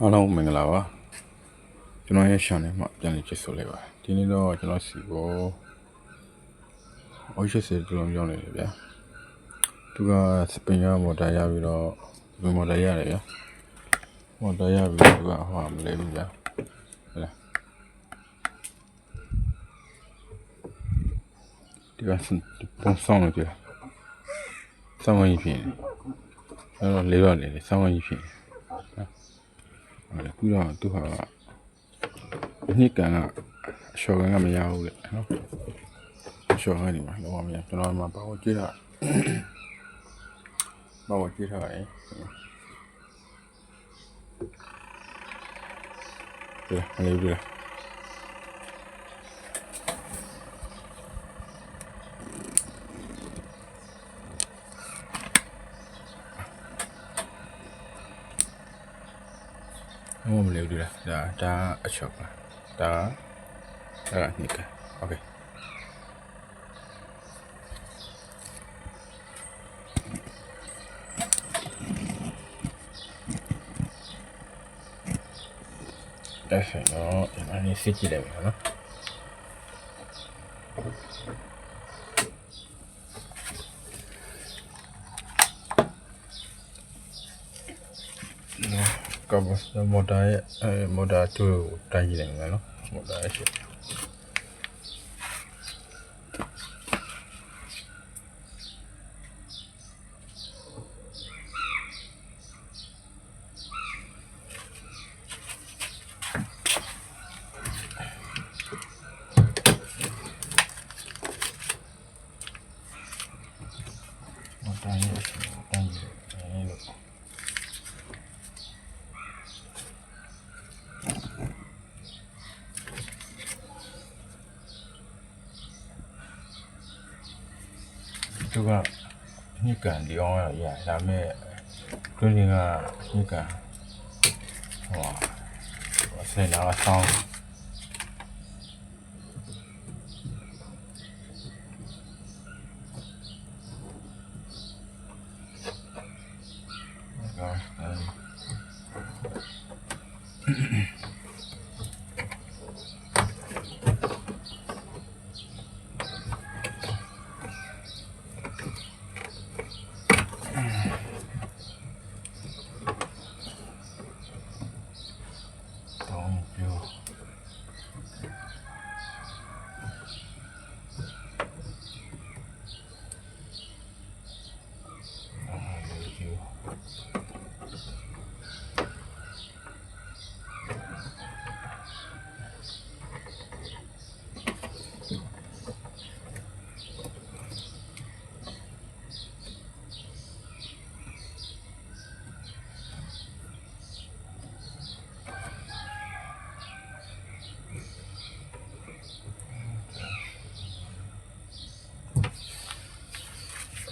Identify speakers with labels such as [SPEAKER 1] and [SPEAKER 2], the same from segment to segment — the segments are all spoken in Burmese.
[SPEAKER 1] အားလုံးမင်္ဂလာပါကျွန်တော်ရဲ့ channel မှာပြန်လည်ကြည့်ဆိုလိုက်ပါဒီနေ့တော့ကျွန်တော်စီကို80တလုံးရောက်နေတယ်ဗျာသူကစပင်ကမော်တာရပြီးတော့ဘယ်မော်တာရတယ်ဗျာမော်တာရပြီးသူကဟောမလဲဘူးဗျာဟုတ်လားဒီကပုံဆောင်လို့ကြာစောင်းဝင်ဖြစ်နေတော့လေးတော့လေစောင်းဝင်ဖြစ်နေဟုတ်လားပြီးတော့သူဟာနှစ်ကန်ကအလျှော်ကန်ကမရဘူးလေနော်အလျှော်ကန်နေမှာတော့မရကျွန်တော်မှဘာကိုကြည့်တာဘာကိုကြည့်ထားလဲဒီလေးပြီမလဲဘူးလားဒါအလျှော်ပါဒါနှစ်ကန်โอเคဒါဆိုတော့အနည်းစစ်ကြည့်လိုက်မယ်နော်ကဘစမော်တာရဲ့မော်တာတူတိုင်းကြည့်လိုက်မယ်နော်မော်တာရဲ့ရှေ့တိုင်းလို့သူကနှစ်ကန်ဒီအောင်ရဒါမဲ့တွင်းကနှစ်ကန်ဟောဆယ်လာဆောင်း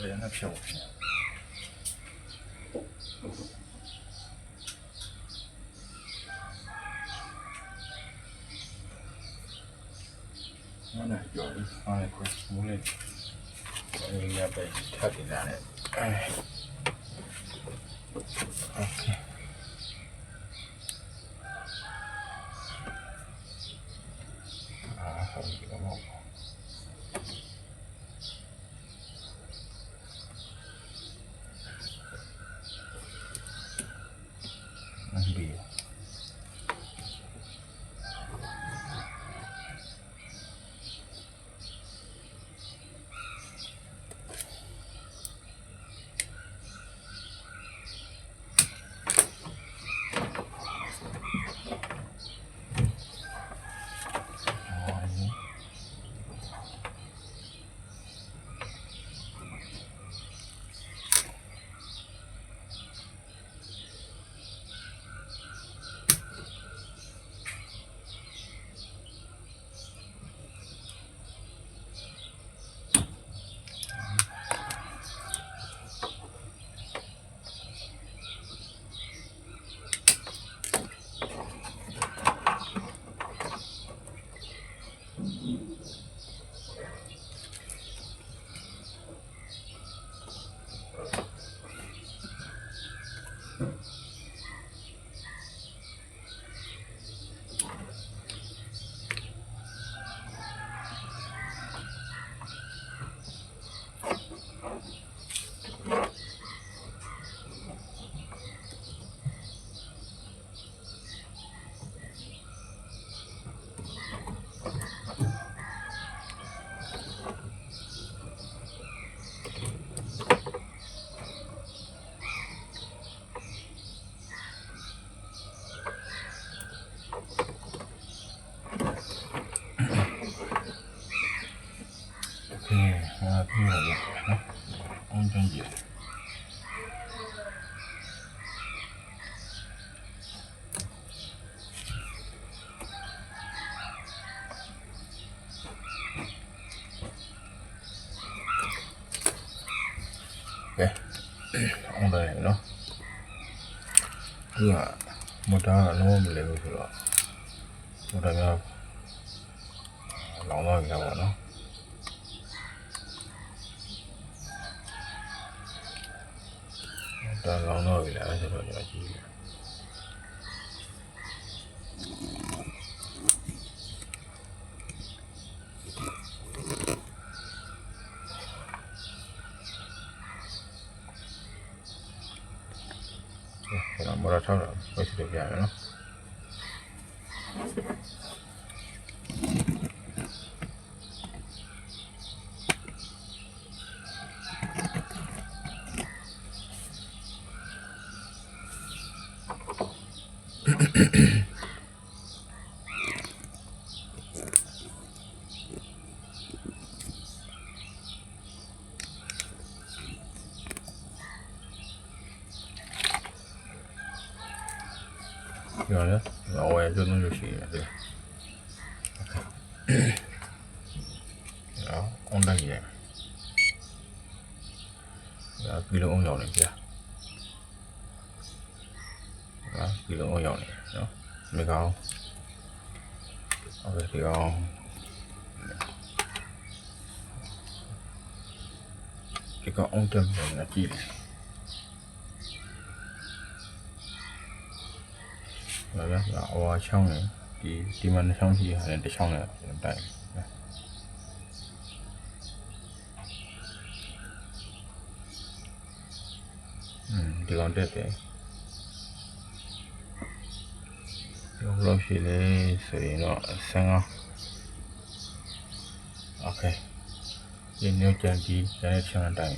[SPEAKER 1] 人家骗我钱。我呢，有一放一块木嘞，应该被跳进来了。哎 ，OK。好一个猫。Ambil. on there, you know. Yeah, motor normally we do. Motor we have long, no. Motor long, we have to do. Motor tower, we should be, you know. You know, no, I don't know you see it. On the game. Kilo on your name, yeah. Kilo on your name, no. Make out. Okay, go. Cái con ông trầm này là chi rồi đó là ở trong này thì mình trong thì hay là trong này tại thì còn đẹp đấy lúc lâu thì lấy sợi nó sang ok thì nếu chẳng gì cho nên trong này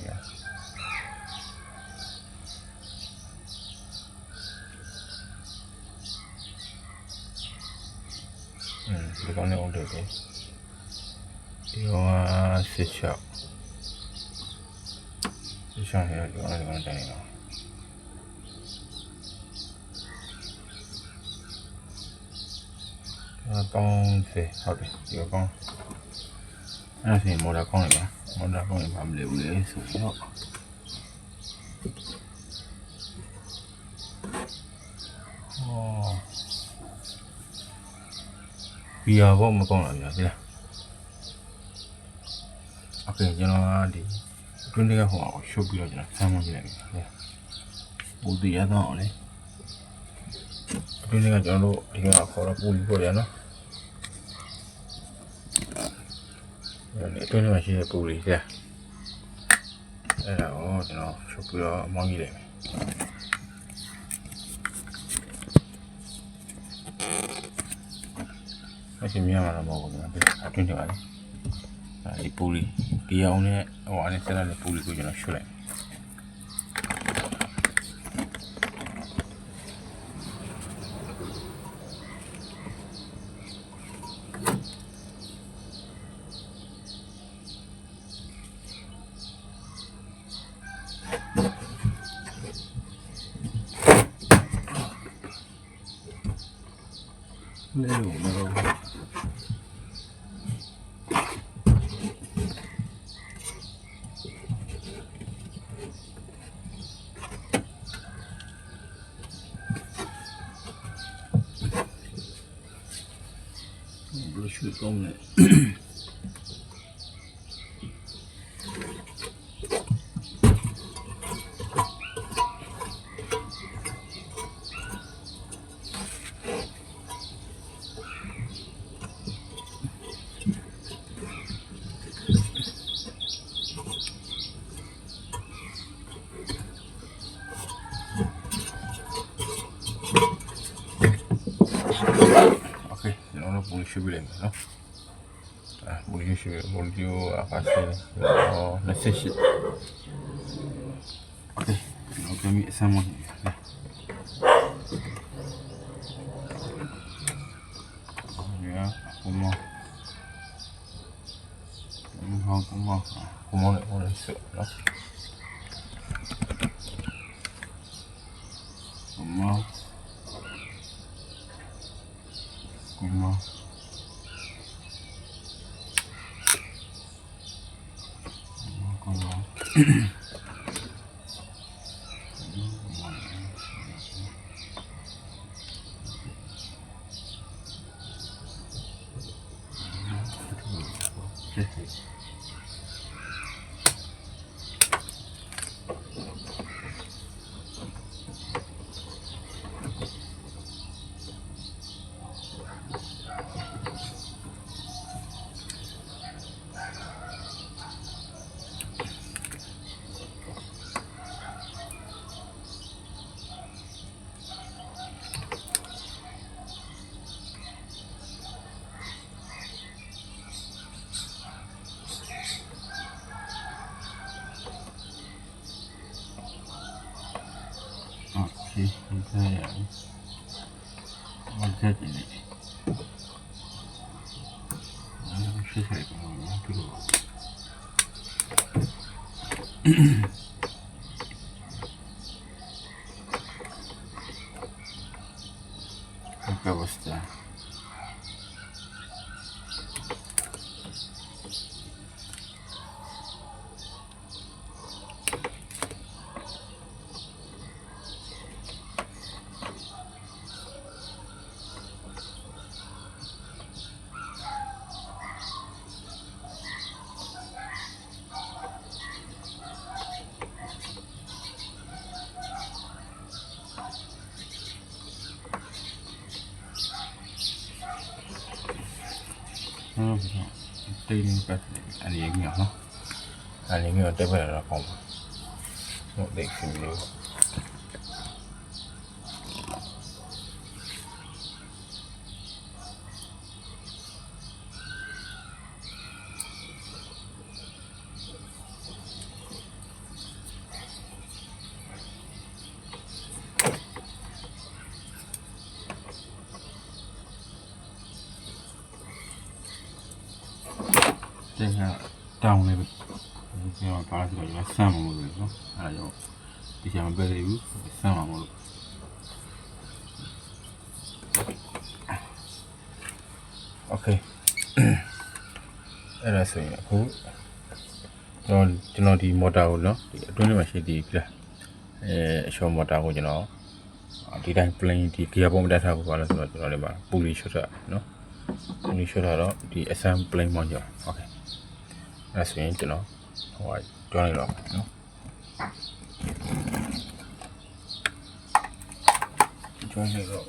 [SPEAKER 1] thì con này cũng được đấy thì có xịt chọc xịt chọc thì con này nó con gì học đi thì con nó thì một là con này một là con này làm liệu để sử dụng bây giờ có một con là gì ok cho nó đi trên đây cái họ shop bây giờ nó sang một cái này bố tí ra đó đấy trên đây cái chỗ nó thì nó có là bùi của nó trên đây là chỉ là bùi kìa đây là nó shop bây giờ mong gì đấy cái gì mà làm màu của nó trên đây di puli dia ini awak ni salah ni puli ko jenak shulai Lelu Bluetooth công này Boleh no? Boleh apa sih? Necessity. Okay, kita ambil sama ni. Ya, kumau ni boleh set, no? Kumau. Okay, okay. Okay, Augusta. Training pass anh ấy nhỏ không? Anh ấy nhỏ tới bây giờ là phòng một định phim lưu. Đây là trong này thì mà phá thì là sao mà mọi người không? À rồi thì sẽ mà bây giờ sao mà mọi người okအဲ့ဒါဆိုရင်အခုကျွန်တော်ဒီ motor ကိုเนาะဒီအတွင်းထဲမှာရှိသေးပြီလားအရှော့ motor ကိုကျွန်တော်ဒီတိုင်း plane ဒီ gear ပုံမတက်ထားဘူးပါလို့ဆိုတော့ကျွန်တော်ဒီမှာ pulley shot ထားเนาะ pulley shot ထားတော့ဒီ SM plane မှာကြောက် okay အဲ့ဒါဆိုရင်ကျွန်တော်ဟိုတွန်းလိုက်တော့เนาะတွန်းလိုက်တော့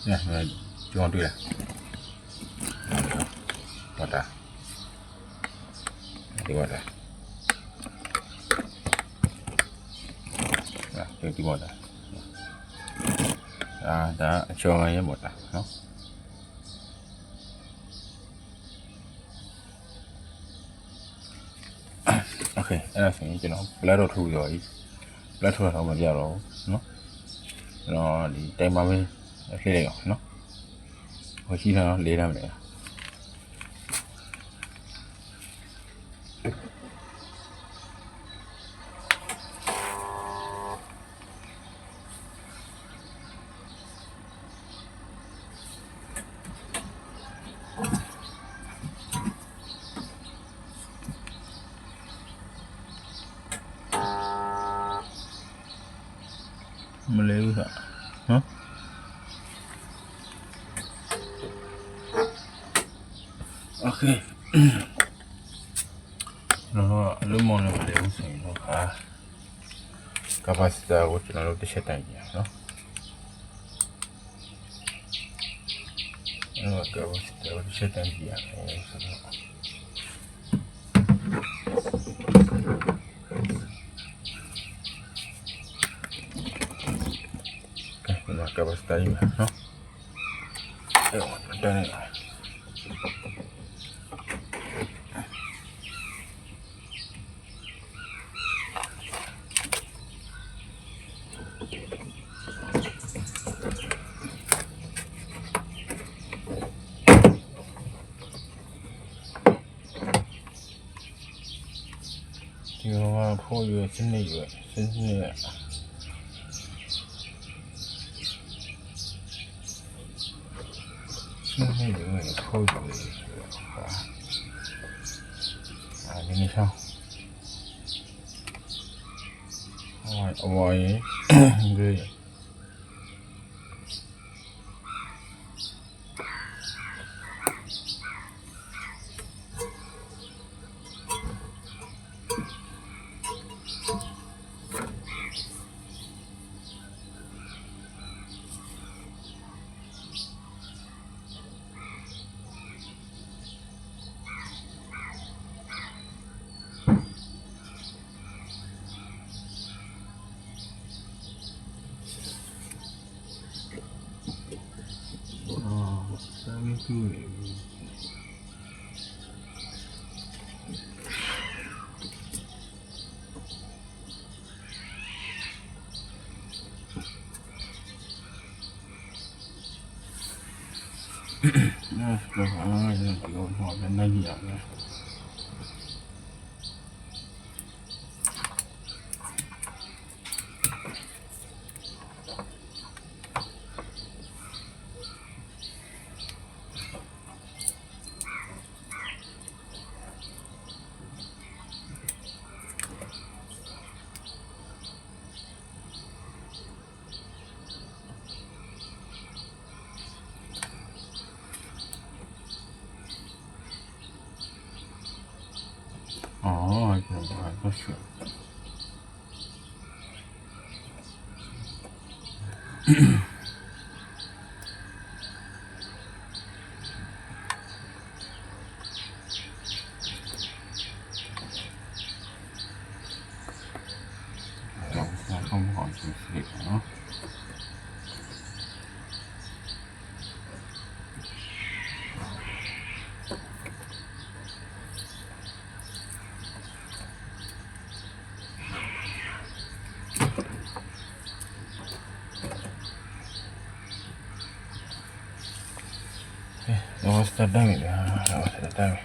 [SPEAKER 1] เนี่ยကျွန်တော်တွေ့လားဟုတ်တာဒီဝတ်တာဒီဝတ်တာဒါအချောင်းရဲမို့တာနော်โอเคအဲ့ဒါဆိုရင်ကျွန်တော် blood တော့ထုတ်ရောကြီး blood ထုတ်တော့မပြတော့ဘူးနော်ကျွန်တော်ဒီတိုင်ပါမင်းဖြည့်လိုက်အောင်နော်ဟိုရှိတာတော့လေးတမ်းမယ်မလဲဘူးဆိုနော်โอเคကျွန်တော်အလုံးမောင်းလည်းမလဲဘူးဆိုရင်တော့capacitor ကိုကျွန်တော်တို့တစ်ချက်တိုင်ကြည့်နော်capacitor ကိုတစ်ချက်တိုင်ကြည့်ရတယ်ဆိုတော့capacitor ကြီးနော်အဲ့တော့တန်းနေဒီမှာဖို့ရစနေရစနေရ现在有点扣住的，啊，你上，我也，对。对，那是反正是比较好的那一样的。哦，这是。không hỏi gì nữa. Nó sẽ đây nó sẽ đây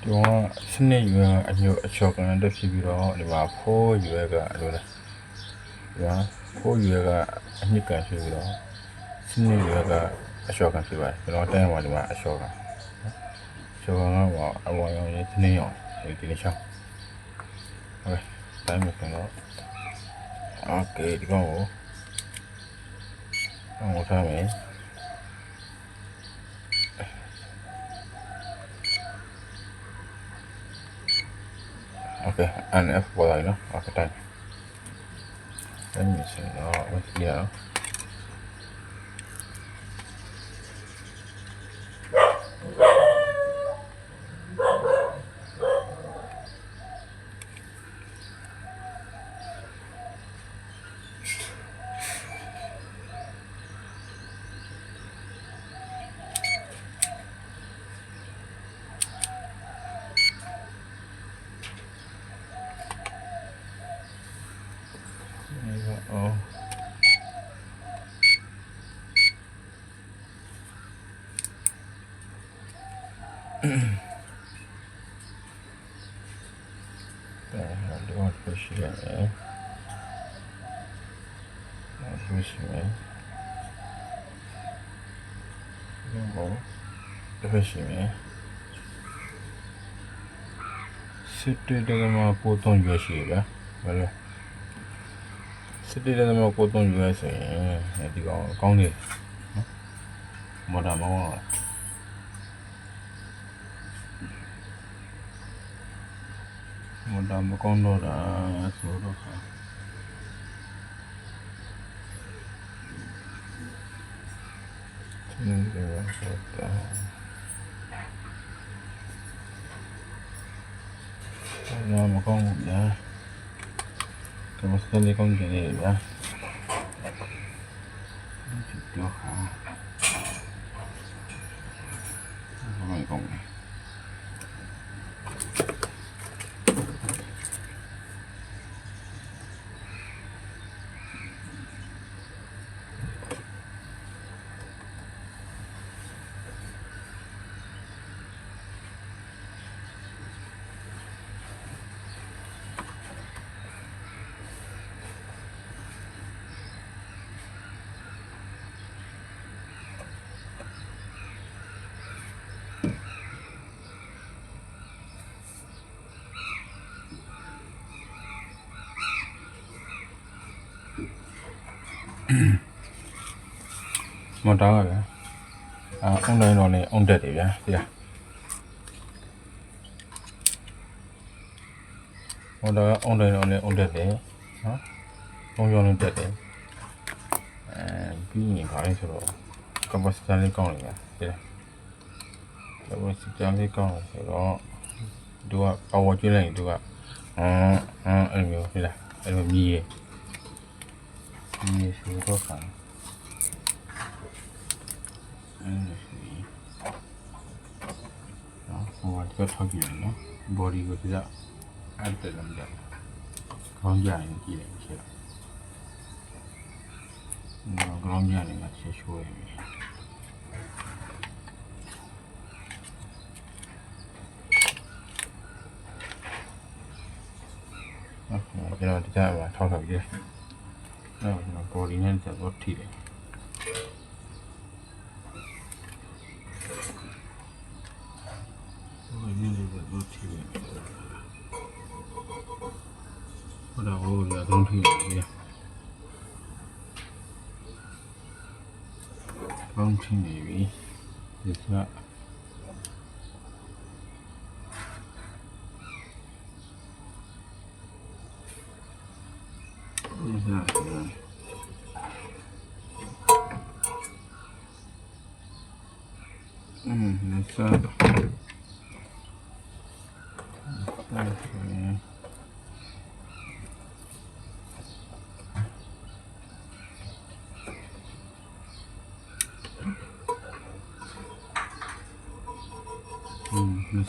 [SPEAKER 1] 또 신내 유행 아니요 저거는 더 비비로 내가 포 유해가 아니라 야 포 유해가 아니까 비비로 신내 유해가 저거 비바 그런 때 말이야 저거 저거는 뭐 아무런 드네요 이렇게 쳐 오케이 다음에 또 오케이 이거 다음에 okay anh F vào lại nó ở cái tay cái mình sẽ nó bên kia đó oh 이거 보시면 이거 보시면 스테이드가 보통 유시가 맞아 스테이드가 보통 유에서 이거 강리 뭐라 뭐 뭐다 뭐 강도라 소로 nó một con một giá cái một con đi con gì vậy chưa hả rồi còn မော်တာကဗျာအွန်လိုင်းတော့လည်းအွန်တက်တယ်ဗျာဒီလားမော်တာကအွန်လိုင်းတော့လည်းအွန်တက်တယ်နော်ပုံရောလုံးတက်တယ်ပြီးရင်ခါလေးဆိုတော့ capacity လေးကောင်းတယ်ဗျာဒီလား capacity လေးကောင်းတယ်ဆိုတော့သူက power ကျွေးလိုက်ရင်သူကအဲ့လိုမျိုးဒီလားအဲ့လိုမြည်ရဆိုတော့ခံဟိုကထောက်ကြည့်ရနော် body ကိုပြအဲ့တက်တယ်ဗျာခေါင်းကြရင်ကြည့်လိုက်ရှိတော့ခေါင်းကြရင်လည်းရှိရှိုးရပြီကျွန်တော်တရားမှာထောက်ထောက်ကြည့်နော်ကျွန်တော် body နဲ့ဆက်တော့ထိတယ်ဘယ်နည်းလဲတော့ထိတယ်ဟုတ်တော့ဟိုလည်းသုံးထိတယ်သုံးထိနေပြီဒီက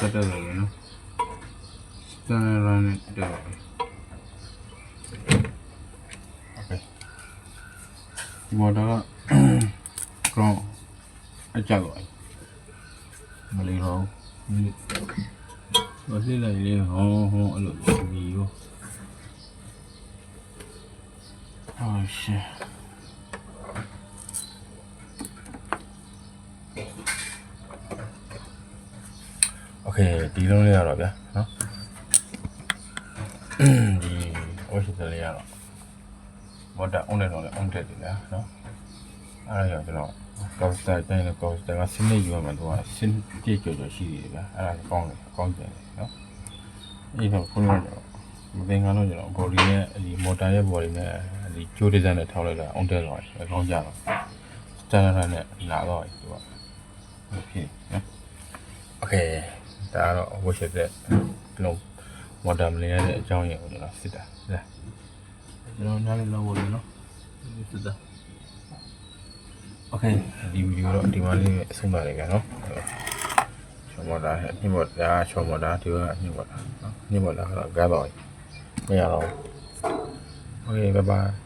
[SPEAKER 1] set up again, no? Turn around it. Okay. Motor from a jago. Malero. What's it like? Oh, look at you. Oh, shit. Okay, ဒီလုံးလေးရတော့ဗျာနော်ဒီဝက်ရှိစလေးရတော့မော်တာအွန်လိုက်တော့လည်းအွန်တက်တယ်ဗျာနော်အဲ့ဒါကြောင့်ကျွန်တော်ကောက်စတာတိုင်းလည်းကောက်စတာကစနစ်ယူရမှာတော့စနစ်ကြေကြော်ကြော်ရှိတယ်ဗျာအဲ့ဒါကောင်းတယ်ကောင်းတယ်နော်အဲ့တော့ခုနကတော့မသင်္ကန်းတော့ကျွန်တော် body နဲ့ဒီမော်တာရဲ့ body နဲ့ဒီကျိုးဒီဇိုင်းနဲ့ထောက်လိုက်တာအွန်တက်တော့အကောင်းကြတော့ standard နဲ့လာတော့ဒီကဖြစ်နော် Okay ဒါတော့ဝတ်ချက်တဲ့လုံးမော်ဒယ်လေးရဲ့အကြောင်းရင်းကိုကျွန်တော်စစ်တာလားကျွန်တော်နားလေးလောက်ဖို့လေနော်စစ်တာ Okay ဒီဗီဒီယိုတော့ဒီမှာလေးအဆုံးပါတယ်ဗျာနော်ချောမော်ဒါညမော်ဒါချောမော်ဒါဒီကညမော်ဒါနော်ညမော်ဒါကတော့ကားတော့မရတော့ Okay bye bye